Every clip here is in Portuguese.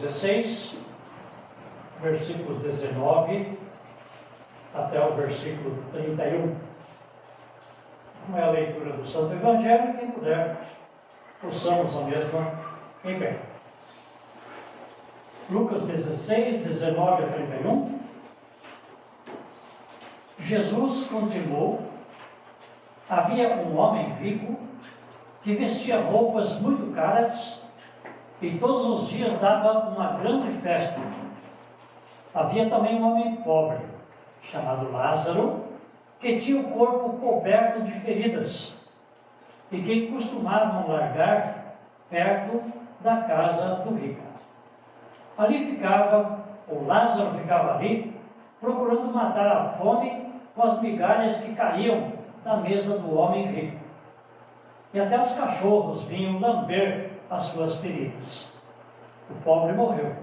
16, versículos 19 até o versículo 31. Como é a leitura do Santo Evangelho, quem puder, ouçamos a mesma em pé. Lucas 16, 19 a 31. Jesus continuou: havia um homem rico que vestia roupas muito caras e todos os dias dava uma grande festa. Havia também um homem pobre, chamado Lázaro, que tinha o corpo coberto de feridas e que costumavam largar perto da casa do rico. O Lázaro ficava ali, procurando matar a fome com as migalhas que caíam da mesa do homem rico. E até os cachorros vinham lamber as suas feridas. O pobre morreu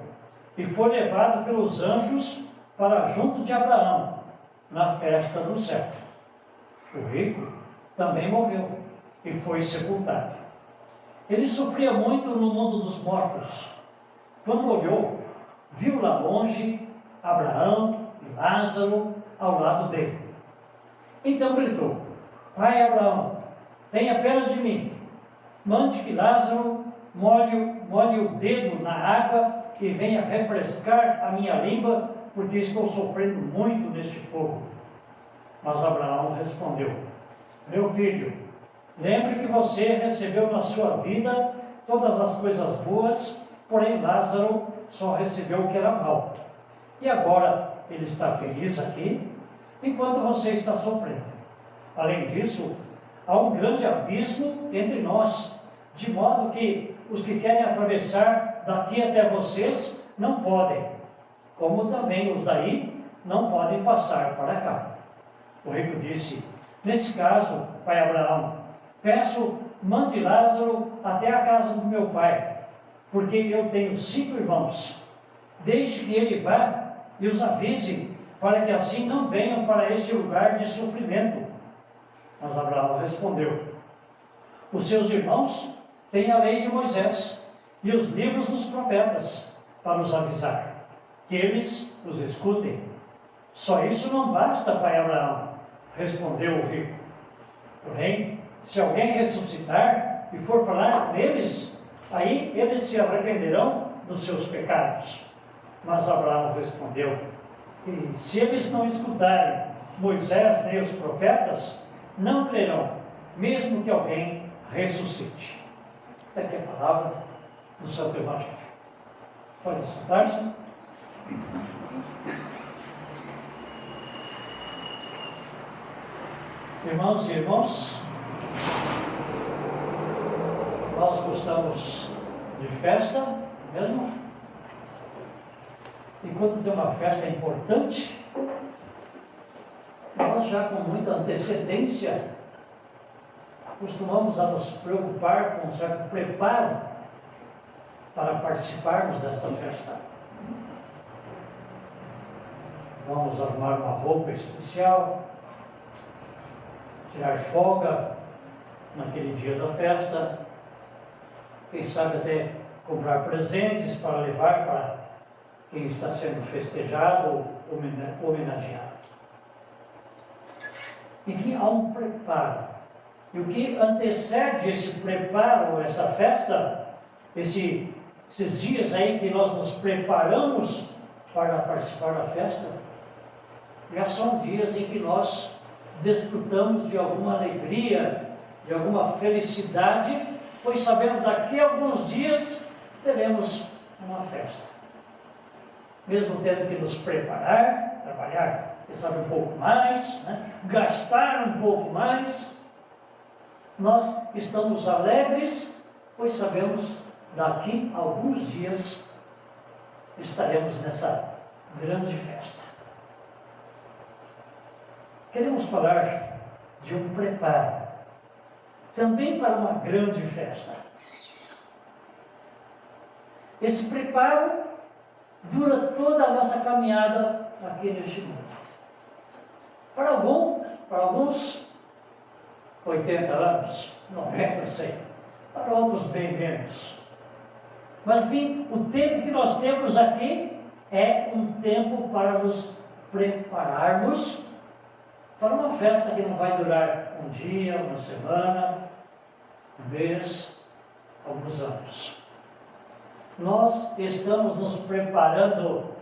e foi levado pelos anjos para junto de Abraão, na festa do céu. O rico também morreu e foi sepultado. Ele sofria muito no mundo dos mortos. Quando olhou, viu lá longe Abraão e Lázaro ao lado dele. Então gritou: Pai Abraão, tenha pena de mim. Mande que Lázaro molhe o dedo na água e venha refrescar a minha língua, porque estou sofrendo muito neste fogo. Mas Abraão respondeu: Meu filho, lembre que você recebeu na sua vida todas as coisas boas, porém Lázaro só recebeu o que era mal. E agora ele está feliz aqui, enquanto você está sofrendo. Além disso, há um grande abismo entre nós, de modo que os que querem atravessar daqui até vocês não podem, como também os daí não podem passar para cá. O rico disse: Nesse caso, pai Abraão, peço, mande Lázaro até a casa do meu pai, porque eu tenho 5 irmãos. Deixe que ele vá e os avise, para que assim não venham para este lugar de sofrimento. Mas Abraão respondeu: Os seus irmãos têm a lei de Moisés e os livros dos profetas para os avisar, que eles os escutem. Só isso não basta, pai Abraão, respondeu o rico. Porém, se alguém ressuscitar e for falar com eles, aí eles se arrependerão dos seus pecados. Mas Abraão respondeu: E se eles não escutarem Moisés nem os profetas, não crerão, mesmo que alguém ressuscite. Esta aqui é a palavra do Santo Evangelho. Pode sentar-se. Irmãos e irmãs, nós gostamos de festa mesmo. Enquanto tem uma festa importante, nós já com muita antecedência costumamos a nos preocupar com um certo preparo para participarmos desta festa. Vamos arrumar uma roupa especial, tirar folga naquele dia da festa, quem sabe até comprar presentes para levar para quem está sendo festejado ou homenageado. Enfim, há um preparo. E o que antecede esse preparo, essa festa, esses dias aí que nós nos preparamos para participar da festa, já são dias em que nós desfrutamos de alguma alegria, de alguma felicidade, pois sabemos daqui a alguns dias teremos uma festa. Mesmo tendo que nos preparar, trabalhar, sabe, um pouco mais, gastar um pouco mais, nós estamos alegres, pois sabemos daqui a alguns dias estaremos nessa grande festa. Queremos falar de um preparo, também para uma grande festa. Esse preparo dura toda a nossa caminhada aqui neste mundo. Para alguns 80 anos, 90, 100. Para outros bem menos. Mas, bem, o tempo que nós temos aqui é um tempo para nos prepararmos para uma festa que não vai durar um dia, uma semana, um mês, alguns anos. Nós estamos nos preparando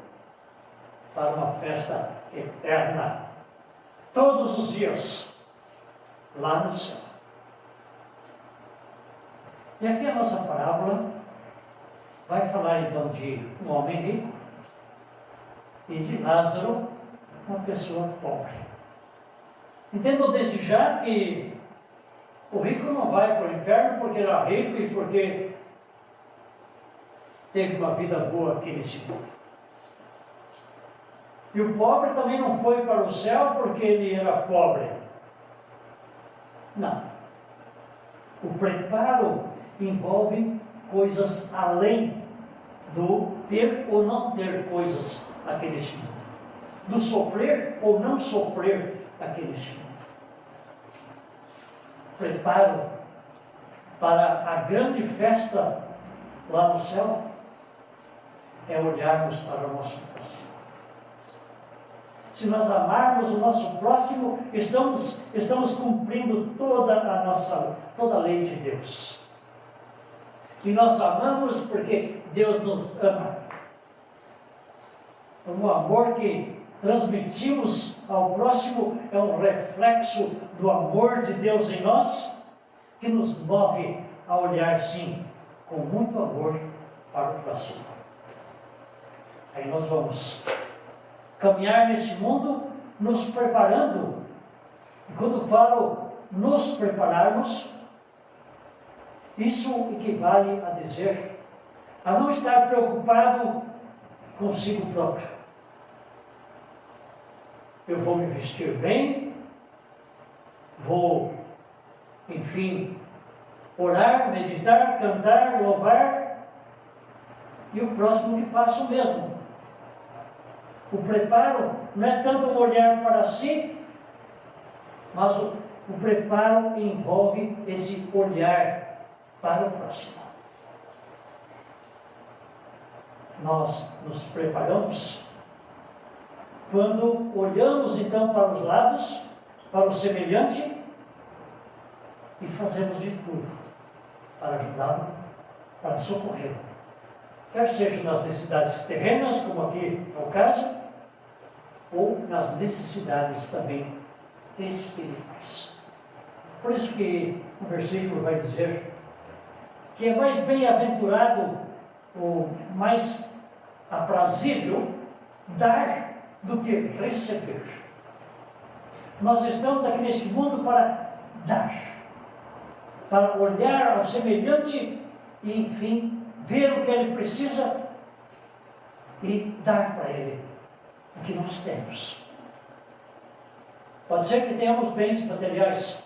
para uma festa eterna, todos os dias, lá no céu. E aqui a nossa parábola vai falar então de um homem rico e de Lázaro, uma pessoa pobre. Entendo desde já que o rico não vai para o inferno porque era rico e porque teve uma vida boa aqui nesse mundo. E o pobre também não foi para o céu porque ele era pobre. Não. O preparo envolve coisas além do ter ou não ter coisas aqui neste mundo, do sofrer ou não sofrer aqui neste mundo. Preparo para a grande festa lá no céu é olharmos para o nosso próximo. Se nós amarmos o nosso próximo, estamos cumprindo toda a lei de Deus. E nós amamos porque Deus nos ama. Então, o amor que transmitimos ao próximo é um reflexo do amor de Deus em nós, que nos move a olhar, sim, com muito amor para o próximo. Aí nós vamos caminhar neste mundo nos preparando. E quando falo nos prepararmos, isso equivale a dizer, a não estar preocupado consigo próprio. Eu vou me vestir bem, vou, enfim, orar, meditar, cantar, louvar, e o próximo que faça o mesmo. O preparo não é tanto olhar para si, mas o preparo envolve esse olhar para o próximo. Nós nos preparamos quando olhamos então para os lados, para o semelhante, e fazemos de tudo para ajudá-lo, para socorrê-lo. Quer seja nas necessidades terrenas, como aqui é o caso, ou nas necessidades também espirituais. Por isso que o versículo vai dizer que é mais bem-aventurado, ou mais aprazível, dar do que receber. Nós estamos aqui neste mundo para dar, para olhar ao semelhante e, enfim, ver o que ele precisa e dar para ele o que nós temos. Pode ser que tenhamos bens materiais,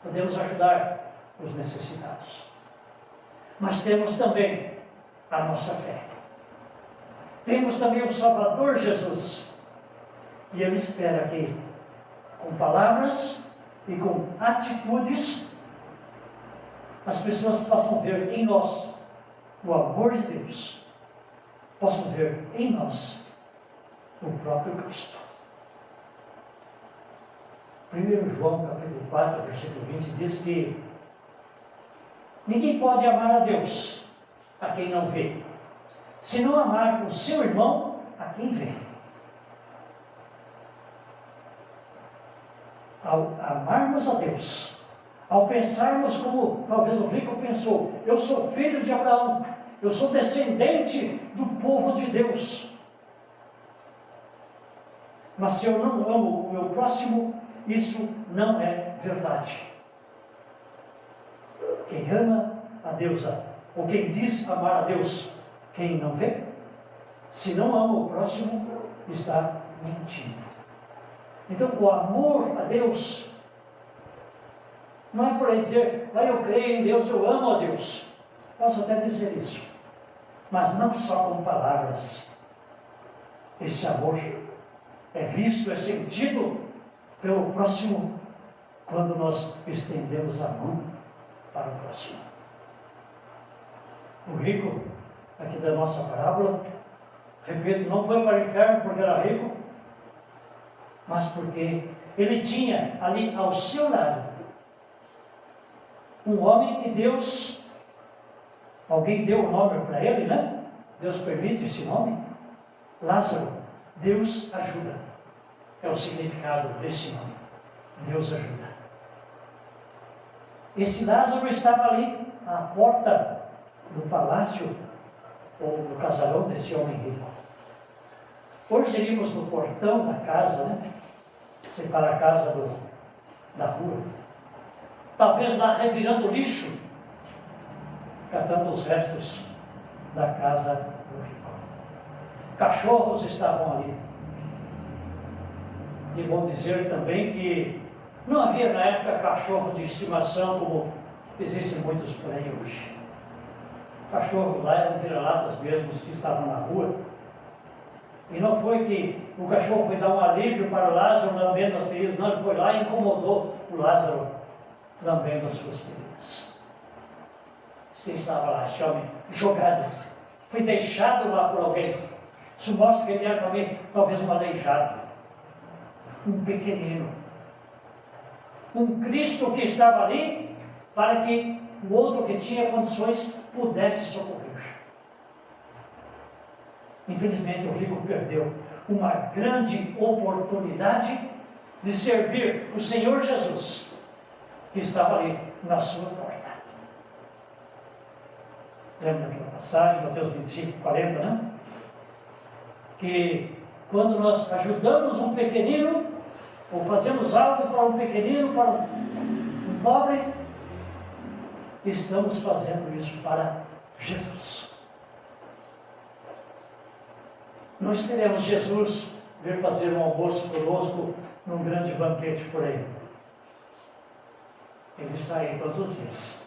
podemos ajudar os necessitados, mas temos também a nossa fé. Temos também o Salvador Jesus, e Ele espera que, com palavras e com atitudes, as pessoas possam ver em nós o amor de Deus, possam ver em nós o próprio Cristo. 1 João capítulo 4, versículo 20 diz que ninguém pode amar a Deus a quem não vê, se não amar o seu irmão a quem vê. Ao amarmos a Deus, ao pensarmos como talvez o rico pensou, eu sou filho de Abraão, eu sou descendente do povo de Deus, mas se eu não amo o meu próximo, isso não é verdade. Quem ama a Deus, ou quem diz amar a Deus, quem não vê, se não ama o próximo, está mentindo. Então, o amor a Deus não é por aí dizer, eu creio em Deus, eu amo a Deus. Posso até dizer isso, mas não só com palavras. Esse amor é visto, é sentido pelo próximo quando nós estendemos a mão para o próximo. O rico, aqui da nossa parábola. Repito, não foi para o inferno porque era rico, mas porque ele tinha ali ao seu lado um homem que Deus, alguém deu o nome para ele, né? Deus permite esse nome, Lázaro. Deus ajuda, é o significado desse nome, Deus ajuda. Esse Lázaro estava ali à porta do palácio ou do casarão desse homem rico. Hoje iríamos no portão da casa, né? Separa a casa da rua. Talvez lá revirando lixo, catando os restos da casa do rico. Cachorros estavam ali. E vou dizer também que não havia na época cachorro de estimação como existem muitos por aí hoje. Cachorros lá eram vira-latas mesmo que estavam na rua. E não foi que o cachorro foi dar um alívio para o Lázaro lambendo as feridas, não, ele foi lá e incomodou o Lázaro lambendo as suas feridas. Você estava lá, esse homem jogado, foi deixado lá por alguém. Isso mostra que ele era também talvez um aleijado, um pequenino, um Cristo que estava ali para que o outro que tinha condições pudesse socorrer. Infelizmente o rico perdeu uma grande oportunidade de servir o Senhor Jesus, que estava ali na sua porta. Lembra daquela passagem, Mateus 25, 40, né? Que quando nós ajudamos um pequenino, ou fazemos algo para um pequenino, para um pobre, estamos fazendo isso para Jesus. Não esperemos Jesus vir fazer um almoço conosco num grande banquete por aí. Ele está aí todos os dias,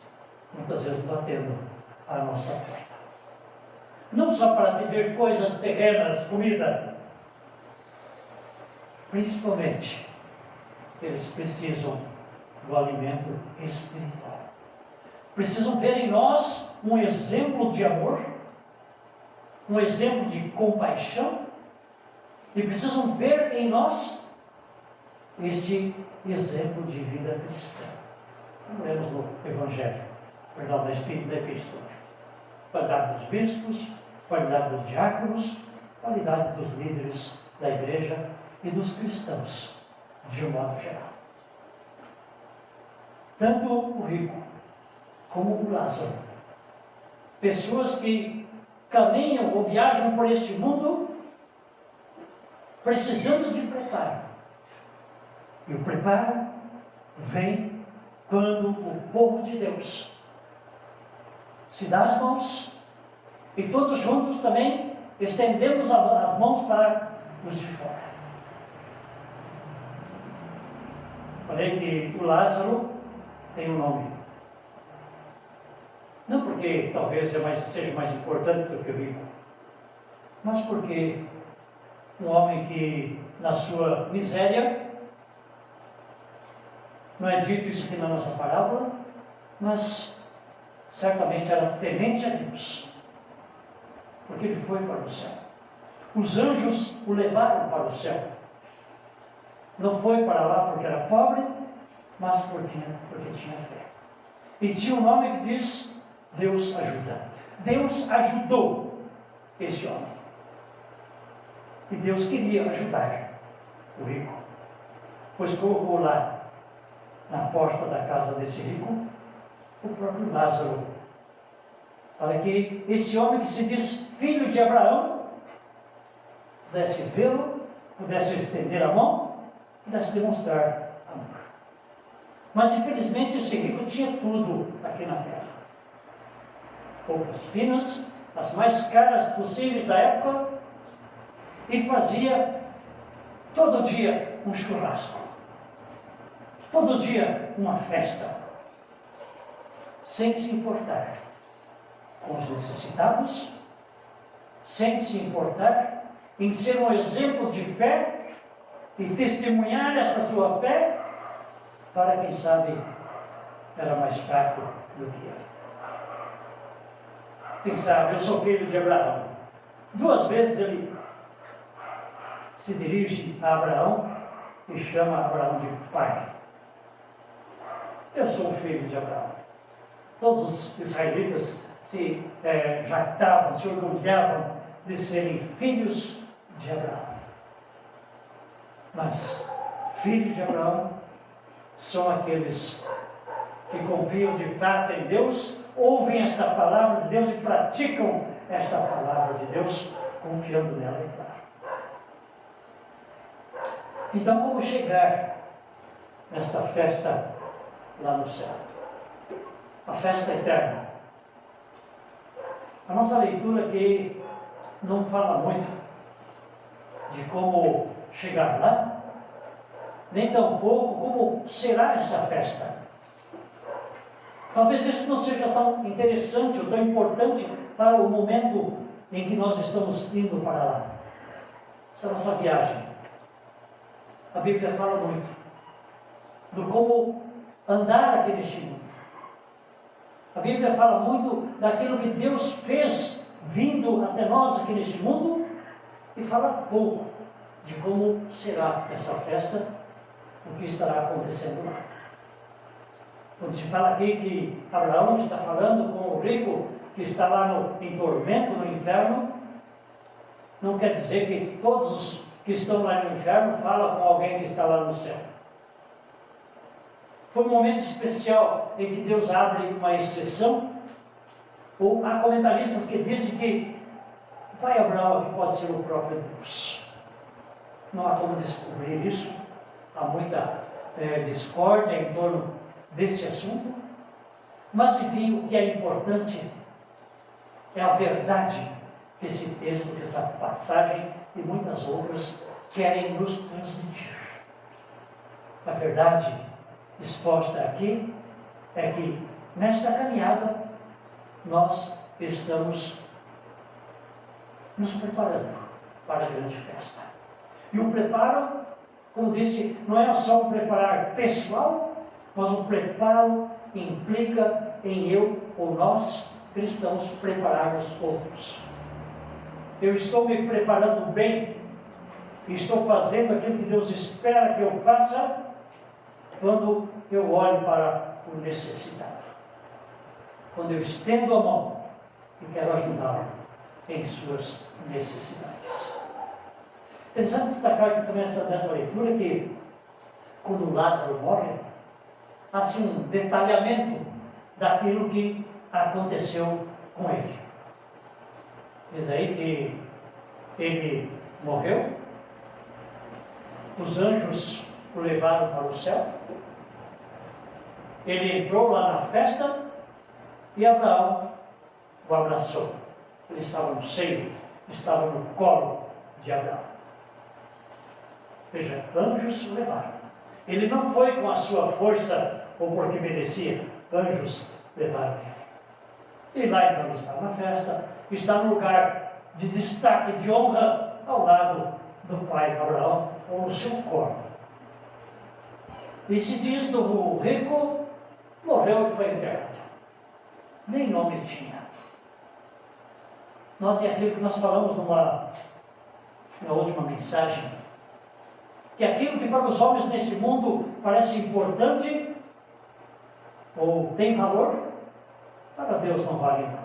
muitas vezes batendo a nossa porta. Não só para pedir coisas terrenas, comida. Principalmente, eles precisam do alimento espiritual. Precisam ver em nós um exemplo de amor, um exemplo de compaixão, e precisam ver em nós este exemplo de vida cristã. Lemos no Evangelho, da Epístola. Qualidade dos bispos, qualidade dos diáconos, qualidade dos líderes da igreja e dos cristãos, de um modo geral. Tanto o rico como o Lázaro, pessoas que caminham ou viajam por este mundo precisando de preparo. E o preparo vem quando o povo de Deus se dá as mãos e todos juntos também estendemos as mãos para os de fora. Falei que o Lázaro tem um nome. Não porque talvez seja mais importante do que o rico, mas porque um homem que na sua miséria, não é dito isso aqui na nossa parábola, mas certamente era temente a Deus, porque ele foi para o céu. Os anjos o levaram para o céu. Não foi para lá porque era pobre, mas porque tinha fé. E tinha um nome que diz: Deus ajuda. Deus ajudou esse homem. E Deus queria ajudar o rico, pois colocou lá, na porta da casa desse rico, o próprio Lázaro, para que esse homem que se diz filho de Abraão pudesse vê-lo, pudesse estender a mão, pudesse demonstrar amor. Mas infelizmente esse rico tinha tudo aqui na terra: roupas finas, as mais caras possíveis da época, e fazia todo dia um churrasco, todo dia uma festa, sem se importar com os necessitados, sem se importar em ser um exemplo de fé e testemunhar esta sua fé para quem sabe era mais fraco do que ele. Quem sabe, eu sou filho de Abraão. 2 vezes ele se dirige a Abraão e chama Abraão de pai. Eu sou filho de Abraão. Todos os israelitas se jactavam, se orgulhavam de serem filhos de Abraão. Mas filhos de Abraão são aqueles que confiam de fato em Deus, ouvem esta palavra de Deus e praticam esta palavra de Deus, confiando nela, é claro. Então, como chegar nesta festa lá no céu? A festa eterna. A nossa leitura aqui não fala muito de como chegar lá, nem tampouco como será essa festa. Talvez esse não seja tão interessante ou tão importante para o momento em que nós estamos indo para lá. Essa é a nossa viagem. A Bíblia fala muito do como andar aqui neste mundo. A Bíblia fala muito daquilo que Deus fez vindo até nós aqui neste mundo e fala pouco de como será essa festa, o que estará acontecendo lá. Quando se fala aqui que Abraão está falando com o rico que está lá em tormento no inferno, não quer dizer que todos os que estão lá no inferno falam com alguém que está lá no céu. Foi um momento especial em que Deus abre uma exceção. Ou há comentaristas que dizem que o pai Abraão aqui pode ser o próprio Deus. Não há como descobrir isso. Há muita discórdia em torno desse assunto. Mas, enfim, o que é importante é a verdade que esse texto, que essa passagem e muitas outras querem nos transmitir. A verdade exposta aqui é que nesta caminhada nós estamos nos preparando para a grande festa. E o preparo, como disse, não é só um preparar pessoal, mas um preparo implica em eu ou nós cristãos prepararmos outros. Eu estou me preparando bem, estou fazendo aquilo que Deus espera que eu faça quando eu olho para o necessitado, quando eu estendo a mão e quero ajudá-lo em suas necessidades. Interessante destacar aqui também nessa leitura que quando Lázaro morre, há assim um detalhamento daquilo que aconteceu com ele. Diz aí que ele morreu, os anjos o levaram para o céu, ele entrou lá na festa e Abraão o abraçou. Ele estava no seio, estava no colo de Abraão. Veja, anjos o levaram. Ele não foi com a sua força ou porque merecia, anjos levaram ele. E lá então ele está na festa, está no lugar de destaque, de honra, ao lado do pai Abraão, ou no seu colo. E se diz do rico, morreu e foi enterrado. Nem nome tinha. Note aquilo que nós falamos na última mensagem, que aquilo que para os homens neste mundo parece importante, ou tem valor, para Deus não vale nada.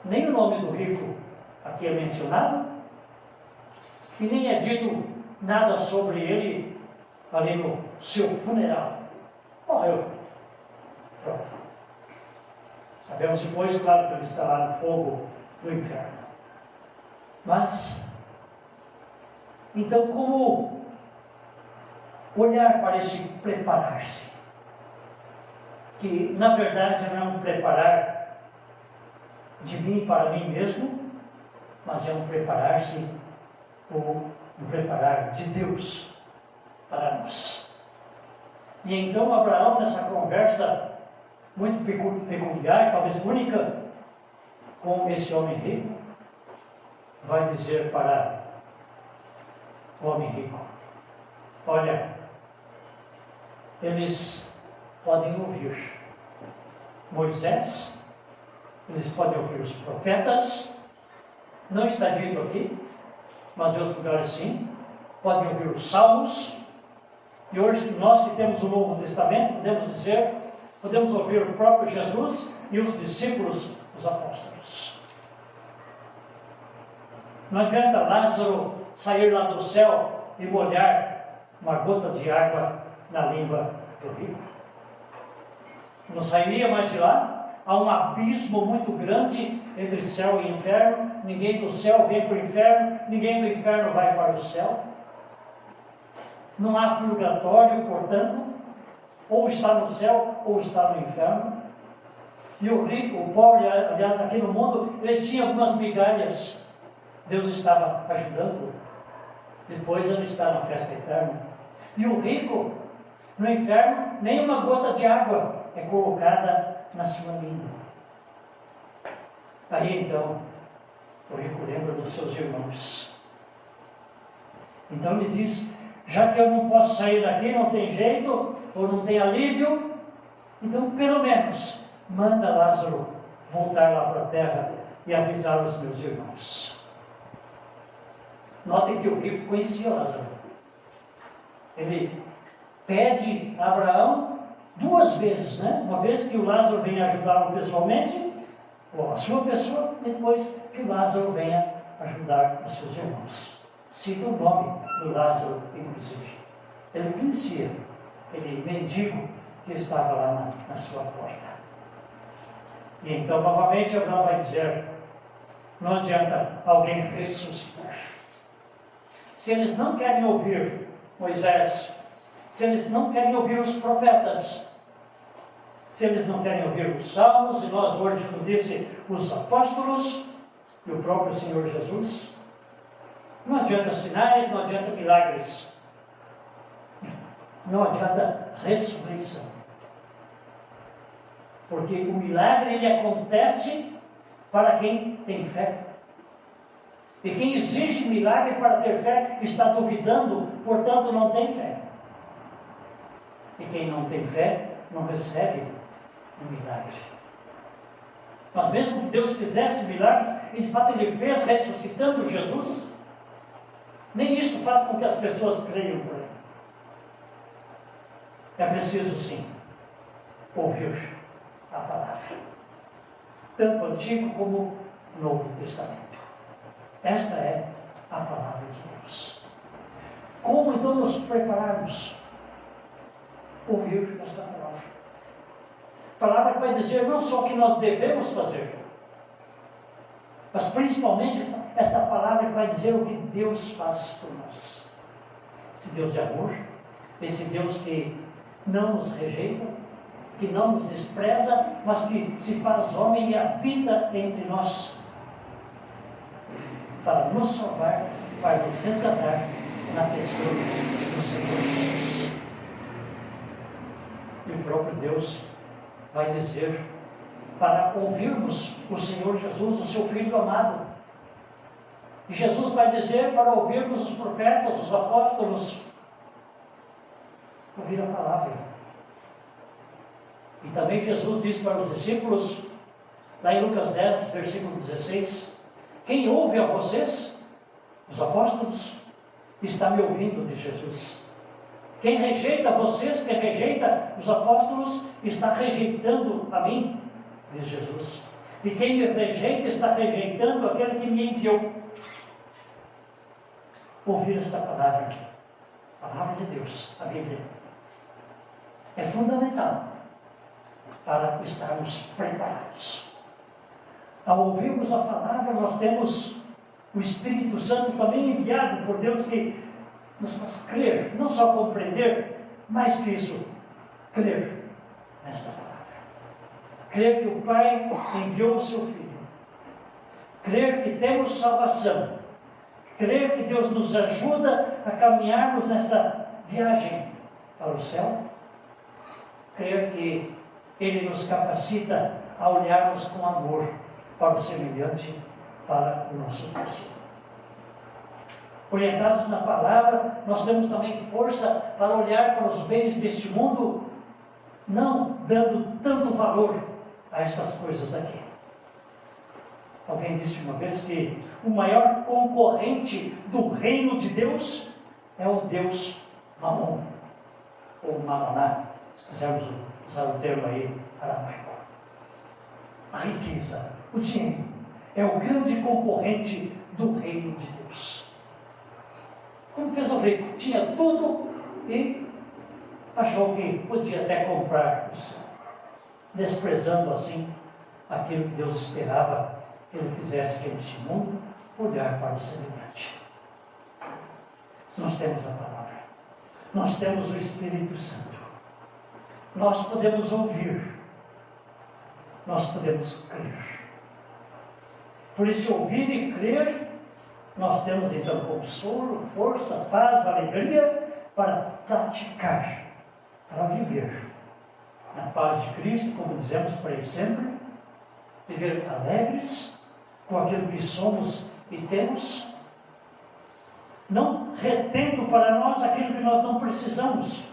Nem o nome do rico aqui é mencionado, e nem é dito nada sobre ele ali no seu funeral. Morreu. Pronto. Sabemos depois, claro, que ele está lá no fogo do inferno. Mas, então, como olhar para esse preparar-se? Que, na verdade, não é um preparar de mim para mim mesmo, mas é um preparar-se, ou um preparar de Deus para nós. E então Abraão, nessa conversa muito peculiar, talvez única, com esse homem rico, vai dizer para o homem rico: olha, eles podem ouvir Moisés Eles podem ouvir os profetas, não está dito aqui, mas em outros lugares sim. Podem ouvir os salmos. E hoje, nós que temos o Novo Testamento, podemos ouvir o próprio Jesus e os discípulos, os apóstolos. Não adianta Lázaro sair lá do céu e molhar uma gota de água na língua do rico. Não sairia mais de lá. Há um abismo muito grande entre céu e inferno. Ninguém do céu vem para o inferno, ninguém do inferno vai para o céu. Não há purgatório, portanto, ou está no céu ou está no inferno. E o rico, o pobre, aliás, aqui no mundo, ele tinha algumas migalhas. Deus estava ajudando. Depois ele está na festa eterna. E o rico, no inferno, nem uma gota de água é colocada na sua língua. Aí então, o rico lembra dos seus irmãos. Então ele diz: já que eu não posso sair daqui, não tem jeito, ou não tem alívio, então pelo menos manda Lázaro voltar lá para a terra e avisar os meus irmãos. Notem que o rico conhecia Lázaro. Ele pede a Abraão 2 vezes, né? Uma vez que o Lázaro venha ajudá-lo pessoalmente, ou a sua pessoa, depois que o Lázaro venha ajudar os seus irmãos. Cita o nome do Lázaro, inclusive. Ele conhecia aquele mendigo que estava lá na sua porta. E então, novamente, Abraão vai dizer: não adianta alguém ressuscitar. Se eles não querem ouvir Moisés, se eles não querem ouvir os profetas, se eles não querem ouvir os salmos, e nós hoje, como disse, os apóstolos e o próprio Senhor Jesus, não adianta sinais, não adianta milagres, não adianta ressurreição. Porque o milagre, ele acontece para quem tem fé. E quem exige milagre para ter fé está duvidando, portanto não tem fé. E quem não tem fé não recebe um milagre. Mas mesmo que Deus fizesse milagres, e de fato Ele fez ressuscitando Jesus, nem isso faz com que as pessoas creiam por Ele. É preciso sim ouvir a palavra, tanto o Antigo como o Novo Testamento. Esta é a palavra de Deus. Como então nos prepararmos? Ouvir esta palavra. Palavra que vai dizer não só o que nós devemos fazer, mas principalmente esta palavra que vai dizer o que Deus faz por nós. Esse Deus de amor, esse Deus que não nos rejeita, que não nos despreza, mas que se faz homem e habita entre nós, para nos salvar, para nos resgatar na pessoa do Senhor Jesus. E o próprio Deus vai dizer para ouvirmos o Senhor Jesus, o seu Filho amado. E Jesus vai dizer para ouvirmos os profetas, os apóstolos, ouvir a palavra. E também Jesus disse para os discípulos, lá em Lucas 10, versículo 16, quem ouve a vocês, os apóstolos, está me ouvindo, de Jesus. Quem rejeita vocês, quem rejeita os apóstolos, está rejeitando a mim, diz Jesus. E quem me rejeita, está rejeitando aquele que me enviou. Ouvir esta palavra, a palavra de Deus, a Bíblia, é fundamental para estarmos preparados. Ao ouvirmos a palavra, nós temos o Espírito Santo também enviado por Deus, que nos faz crer, não só compreender, mais que isso, crer nesta palavra. Crer que o Pai enviou o seu Filho. Crer que temos salvação. Crer que Deus nos ajuda a caminharmos nesta viagem para o céu. Crer que Ele nos capacita a olharmos com amor para o semelhante, para o nosso próximo. Orientados na palavra, nós temos também força para olhar para os bens deste mundo, não dando tanto valor a estas coisas daqui. Alguém disse uma vez que o maior concorrente do reino de Deus é o Deus Mamon, ou Mamaná, se quisermos usar o termo aí aramaico. A riqueza, o dinheiro, é o grande concorrente do reino de Deus. Como fez o rico, tinha tudo e achou que podia até comprar o céu, desprezando assim aquilo que Deus esperava que ele fizesse aqui neste mundo, olhar para o semelhante. Nós temos a palavra, nós temos o Espírito Santo, nós podemos ouvir, nós podemos crer. Por isso, ouvir e crer, nós temos então consolo, força, paz, alegria para praticar, para viver na paz de Cristo, como dizemos para ele sempre, viver alegres com aquilo que somos e temos, não retendo para nós aquilo que nós não precisamos.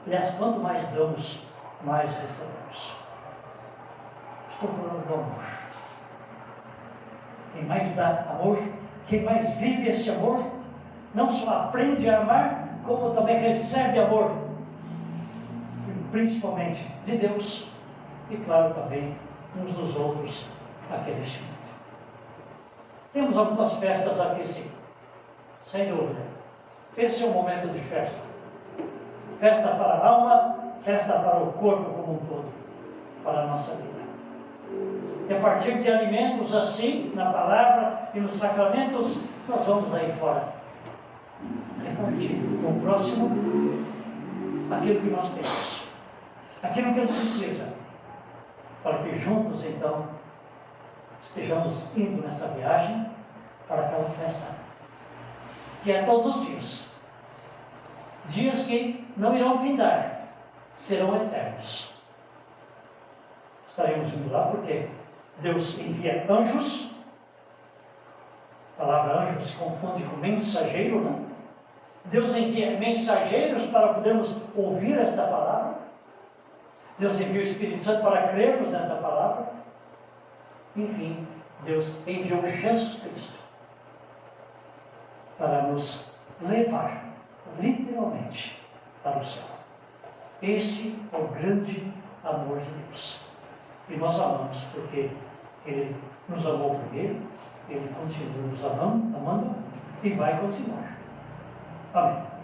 Aliás, quanto mais damos, mais recebemos. Estou falando do amor. Quem mais dá amor, quem mais vive esse amor, não só aprende a amar, como também recebe amor, principalmente de Deus e, claro, também uns dos outros aqui neste mundo. Temos algumas festas aqui, sim, sem dúvida. Esse é um momento de festa. Festa para a alma, festa para o corpo como um todo, para a nossa vida. E a partir de alimentos assim, na palavra e nos sacramentos, nós vamos aí fora repartir com o próximo aquilo que nós temos, aquilo que ele precisa, para que juntos então estejamos indo nessa viagem para aquela festa, que é todos os dias. Dias que não irão findar, serão eternos. Estaremos indo lá porque Deus envia anjos. A palavra anjo se confunde com mensageiro, né? Deus envia mensageiros para podermos ouvir esta palavra. Deus envia o Espírito Santo para crermos nesta palavra. Enfim, Deus enviou Jesus Cristo para nos levar, literalmente, para o céu. Este é o grande amor de Deus. E nós amamos porque Ele nos amou primeiro, Ele continua nos amando e vai continuar. Amém.